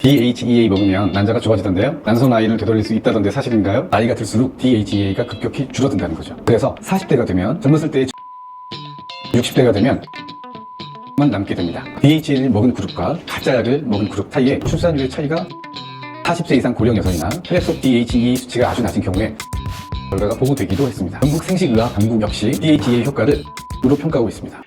DHEA 먹으면 난자가 좋아지던데요? 난소 나이를 되돌릴 수 있다던데 사실인가요? 나이가 들수록 DHEA가 급격히 줄어든다는 거죠. 그래서 40대가 되면 젊었을 때의 60대가 되면 만 남게 됩니다. DHEA를 먹은 그룹과 가짜약을 먹은 그룹 사이에 출산율의 차이가 40세 이상 고령 여성이나 혈액 속 DHEA 수치가 아주 낮은 경우에 결과가 보고되기도 했습니다. 영국 생식의학 당국 역시 DHEA 효과를 으로 평가하고 있습니다.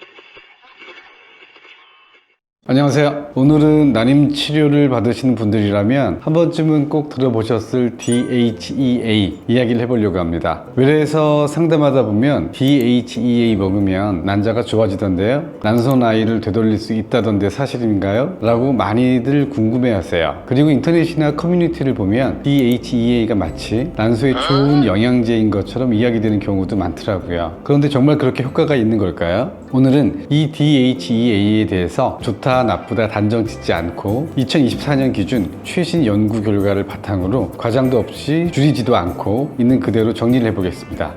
안녕하세요. 오늘은 난임 치료를 받으시는 분들이라면 한 번쯤은 꼭 들어보셨을 DHEA 이야기를 해보려고 합니다. 외래에서 상담하다 보면 DHEA 먹으면 난자가 좋아지던데요? 난소 나이를 되돌릴 수 있다던데 사실인가요? 라고 많이들 궁금해하세요. 그리고 인터넷이나 커뮤니티를 보면 DHEA가 마치 난소에 좋은 영양제인 것처럼 이야기되는 경우도 많더라고요. 그런데 정말 그렇게 효과가 있는 걸까요? 오늘은 이 DHEA에 대해서 좋다 나쁘다 단정 짓지 않고 2024년 기준 최신 연구 결과를 바탕으로 과장도 없이 줄이지도 않고 있는 그대로 정리를 해보겠습니다.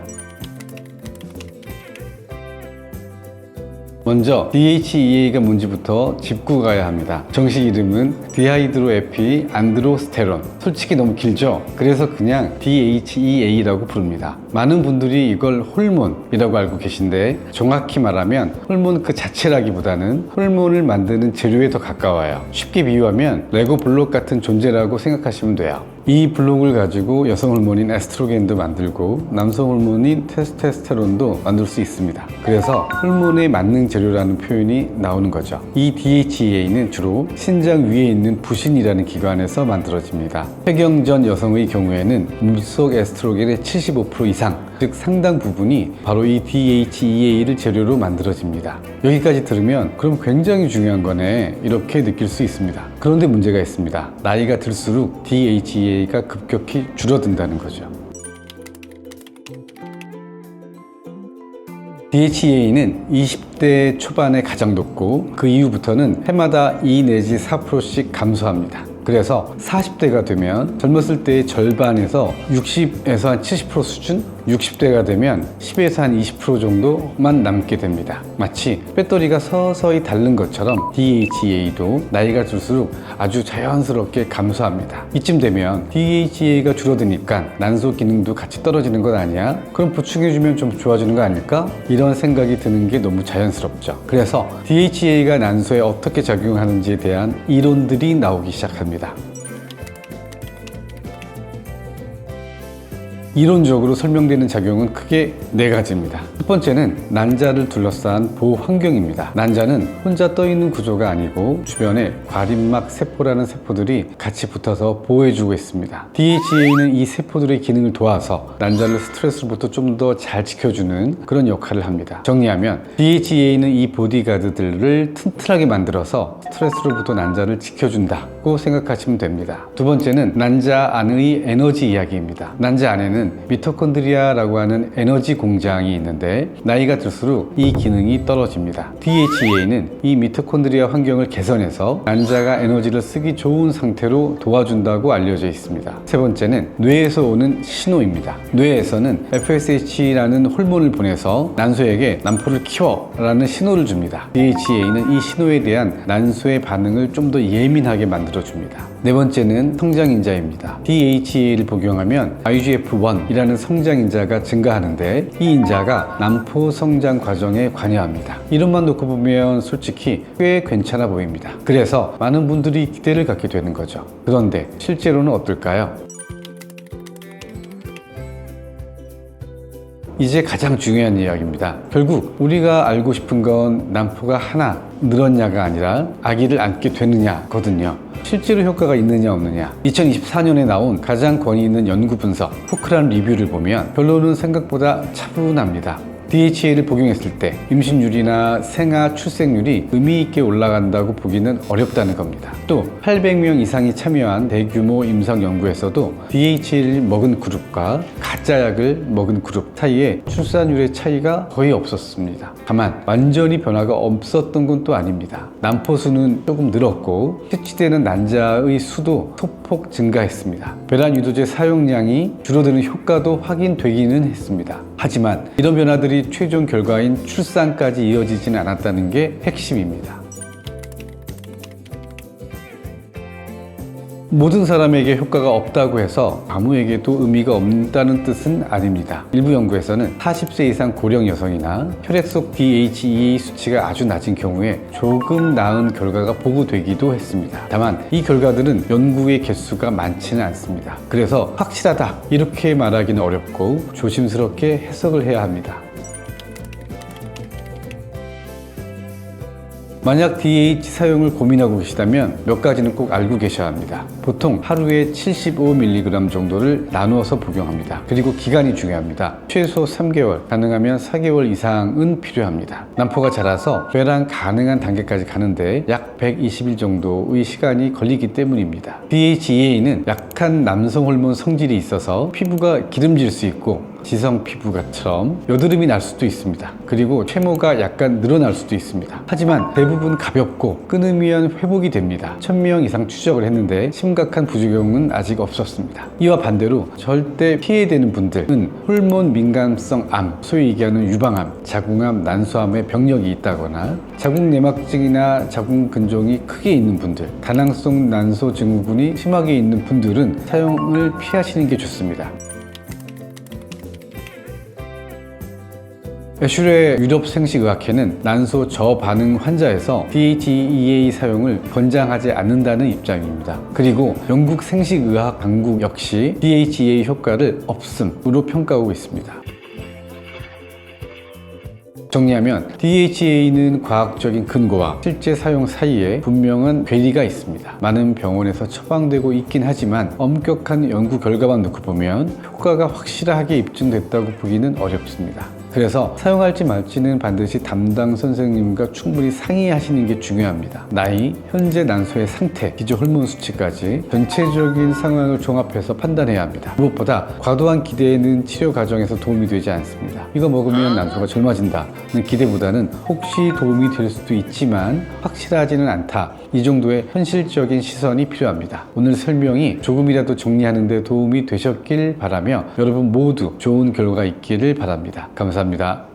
먼저 DHEA가 뭔지부터 짚고 가야 합니다. 정식 이름은 디하이드로에피 안드로스테론. 솔직히 너무 길죠? 그래서 그냥 DHEA라고 부릅니다. 많은 분들이 이걸 호르몬이라고 알고 계신데 정확히 말하면 호르몬 그 자체라기보다는 호르몬을 만드는 재료에 더 가까워요. 쉽게 비유하면 레고 블록 같은 존재라고 생각하시면 돼요. 이 블록을 가지고 여성 호르몬인 에스트로겐도 만들고 남성 호르몬인 테스토스테론도 만들 수 있습니다. 그래서 호르몬에 맞는 재료라는 표현이 나오는 거죠. 이 DHEA는 주로 신장 위에 있는 부신이라는 기관에서 만들어집니다. 폐경전 여성의 경우에는 몸속 에스트로겐의 75% 이상, 즉 상당 부분이 바로 이 DHEA를 재료로 만들어집니다. 여기까지 들으면 그럼 굉장히 중요한 거네 이렇게 느낄 수 있습니다. 그런데 문제가 있습니다. 나이가 들수록 DHEA가 급격히 줄어든다는 거죠. DHEA는 20대 초반에 가장 높고 그 이후부터는 해마다 2 내지 4%씩 감소합니다. 그래서 40대가 되면 젊었을 때의 절반에서 60에서 한 70% 수준? 60대가 되면 10에서 한 20% 정도만 남게 됩니다. 마치 배터리가 서서히 닳는 것처럼 DHEA도 나이가 들수록 아주 자연스럽게 감소합니다. 이쯤 되면 DHEA가 줄어드니까 난소 기능도 같이 떨어지는 것 아니야? 그럼 보충해주면 좀 좋아지는 거 아닐까? 이런 생각이 드는 게 너무 자연스럽죠. 그래서 DHEA가 난소에 어떻게 작용하는지에 대한 이론들이 나오기 시작합니다. 이론적으로 설명되는 작용은 크게 4가지입니다. 첫 번째는 난자를 둘러싼 보호 환경입니다. 난자는 혼자 떠있는 구조가 아니고 주변에 과립막 세포라는 세포들이 같이 붙어서 보호해주고 있습니다. DHEA는 이 세포들의 기능을 도와서 난자를 스트레스로부터 좀 더 잘 지켜주는 그런 역할을 합니다. 정리하면 DHEA는 이 보디가드들을 튼튼하게 만들어서 스트레스로부터 난자를 지켜준다고 생각하시면 됩니다. 두 번째는 난자 안의 에너지 이야기입니다. 난자 안에는 미토콘드리아라고 하는 에너지 공장이 있는데 나이가 들수록 이 기능이 떨어집니다. DHEA는 이 미토콘드리아 환경을 개선해서 난자가 에너지를 쓰기 좋은 상태로 도와준다고 알려져 있습니다. 세 번째는 뇌에서 오는 신호입니다. 뇌에서는 FSH라는 호르몬을 보내서 난소에게 난포를 키워 라는 신호를 줍니다. DHEA는 이 신호에 대한 난소의 반응을 좀 더 예민하게 만들어줍니다. 네 번째는 성장인자입니다. DHEA를 복용하면 IGF-1 이라는 성장인자가 증가하는데 이 인자가 난포 성장 과정에 관여합니다. 이름만 놓고 보면 솔직히 꽤 괜찮아 보입니다. 그래서 많은 분들이 기대를 갖게 되는 거죠. 그런데 실제로는 어떨까요? 이제 가장 중요한 이야기입니다. 결국 우리가 알고 싶은 건 난포가 하나 늘었냐가 아니라 아기를 안게 되느냐거든요. 실제로 효과가 있느냐 없느냐. 2024년에 나온 가장 권위 있는 연구 분석 포크란 리뷰를 보면 결론은 생각보다 차분합니다. DHEA를 복용했을 때 임신율이나 생아 출생률이 의미있게 올라간다고 보기는 어렵다는 겁니다. 또 800명 이상이 참여한 대규모 임상 연구에서도 DHEA를 먹은 그룹과 가짜약을 먹은 그룹 사이에 출산율의 차이가 거의 없었습니다. 다만 완전히 변화가 없었던 건 또 아닙니다. 난포수는 조금 늘었고 채취되는 난자의 수도 소폭 증가했습니다. 배란 유도제 사용량이 줄어드는 효과도 확인되기는 했습니다. 하지만 이런 변화들이 최종 결과인 출산까지 이어지지는 않았다는 게 핵심입니다. 모든 사람에게 효과가 없다고 해서 아무에게도 의미가 없다는 뜻은 아닙니다. 일부 연구에서는 40세 이상 고령 여성이나 혈액 속 DHEA 수치가 아주 낮은 경우에 조금 나은 결과가 보고되기도 했습니다. 다만 이 결과들은 연구의 개수가 많지는 않습니다. 그래서 확실하다 이렇게 말하기는 어렵고 조심스럽게 해석을 해야 합니다. 만약 DHA 사용을 고민하고 계시다면 몇 가지는 꼭 알고 계셔야 합니다. 보통 하루에 75mg 정도를 나누어서 복용합니다. 그리고 기간이 중요합니다. 최소 3개월, 가능하면 4개월 이상은 필요합니다. 난포가 자라서 배랑 가능한 단계까지 가는데 약 120일 정도의 시간이 걸리기 때문입니다. DHEA는 약한 남성 호르몬 성질이 있어서 피부가 기름질 수 있고 지성 피부가처럼 여드름이 날 수도 있습니다. 그리고 채모가 약간 늘어날 수도 있습니다. 하지만 대부분 가볍고 끊으면 회복이 됩니다. 1000명 이상 추적을 했는데 심각한 부작용은 아직 없었습니다. 이와 반대로 절대 피해야 되는 분들은 호르몬 민감성 암, 소위 얘기하는 유방암, 자궁암, 난소암의 병력이 있다거나 자궁내막증이나 자궁근종이 크게 있는 분들, 다낭성 난소 증후군이 심하게 있는 분들은 사용을 피하시는 게 좋습니다. 애슐의 유럽 생식의학회는 난소 저반응 환자에서 DHEA 사용을 권장하지 않는다는 입장입니다. 그리고 영국 생식의학 당국 역시 DHEA 효과를 없음으로 평가하고 있습니다. 정리하면 DHEA는 과학적인 근거와 실제 사용 사이에 분명한 괴리가 있습니다. 많은 병원에서 처방되고 있긴 하지만 엄격한 연구 결과만 놓고 보면 효과가 확실하게 입증됐다고 보기는 어렵습니다. 그래서 사용할지 말지는 반드시 담당 선생님과 충분히 상의하시는 게 중요합니다. 나이, 현재 난소의 상태, 기저 호르몬 수치까지 전체적인 상황을 종합해서 판단해야 합니다. 무엇보다 과도한 기대는 치료 과정에서 도움이 되지 않습니다. 이거 먹으면 난소가 젊어진다는 기대보다는 혹시 도움이 될 수도 있지만 확실하지는 않다. 이 정도의 현실적인 시선이 필요합니다. 오늘 설명이 조금이라도 정리하는 데 도움이 되셨길 바라며 여러분 모두 좋은 결과 있기를 바랍니다. 감사합니다.